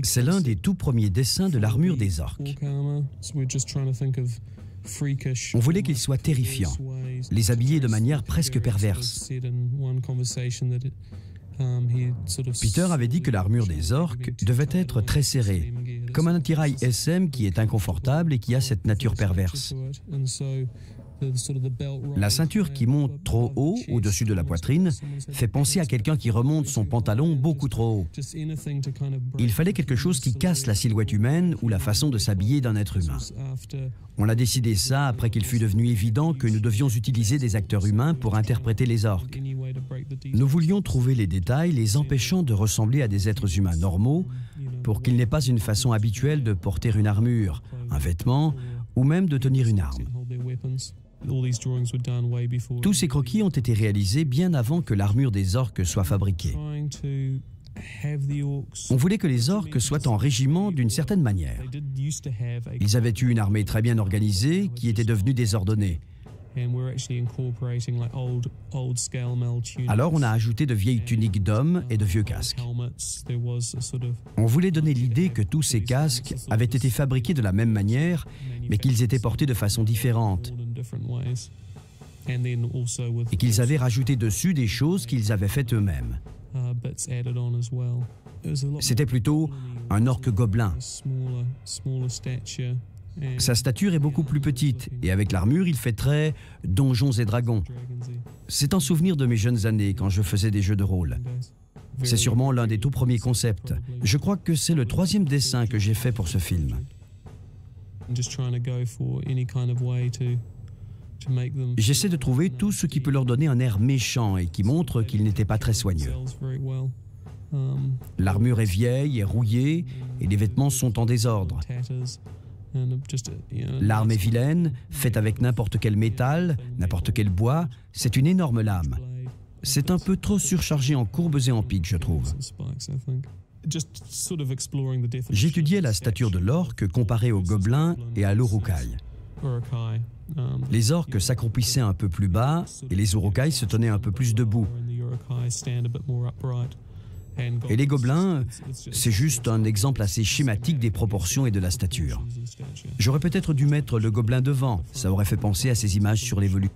C'est l'un des tout premiers dessins de l'armure des orques. On voulait qu'il soit terrifiant, les habiller de manière presque perverse. Peter avait dit que l'armure des orques devait être très serrée, comme un attirail SM qui est inconfortable et qui a cette nature perverse. La ceinture qui monte trop haut, au-dessus de la poitrine, fait penser à quelqu'un qui remonte son pantalon beaucoup trop haut. Il fallait quelque chose qui casse la silhouette humaine ou la façon de s'habiller d'un être humain. On a décidé ça après qu'il fut devenu évident que nous devions utiliser des acteurs humains pour interpréter les orques. Nous voulions trouver les détails les empêchant de ressembler à des êtres humains normaux pour qu'ils n'aient pas une façon habituelle de porter une armure, un vêtement ou même de tenir une arme. Tous ces croquis ont été réalisés bien avant que l'armure des orques soit fabriquée. On voulait que les orques soient en régiment d'une certaine manière. Ils avaient eu une armée très bien organisée qui était devenue désordonnée. Alors on a ajouté de vieilles tuniques d'hommes et de vieux casques. On voulait donner l'idée que tous ces casques avaient été fabriqués de la même manière, mais qu'ils étaient portés de façon différente. Et qu'ils avaient rajouté dessus des choses qu'ils avaient faites eux-mêmes. C'était plutôt un orque gobelin. Sa stature est beaucoup plus petite et avec l'armure, il fait très Donjons et Dragons. C'est un souvenir de mes jeunes années quand je faisais des jeux de rôle. C'est sûrement l'un des tout premiers concepts. Je crois que c'est le 3e dessin que j'ai fait pour ce film. J'essaie de trouver tout ce qui peut leur donner un air méchant et qui montre qu'ils n'étaient pas très soigneux. L'armure est vieille et rouillée et les vêtements sont en désordre. L'arme est vilaine, faite avec n'importe quel métal, n'importe quel bois. C'est une énorme lame. C'est un peu trop surchargé en courbes et en pics, je trouve. J'étudiais la stature de l'orque comparée aux gobelins et à l'Uruk-hai. Les orques s'accroupissaient un peu plus bas et les Uruk-hai se tenaient un peu plus debout. Et les gobelins, c'est juste un exemple assez schématique des proportions et de la stature. J'aurais peut-être dû mettre le gobelin devant, ça aurait fait penser à ces images sur l'évolution.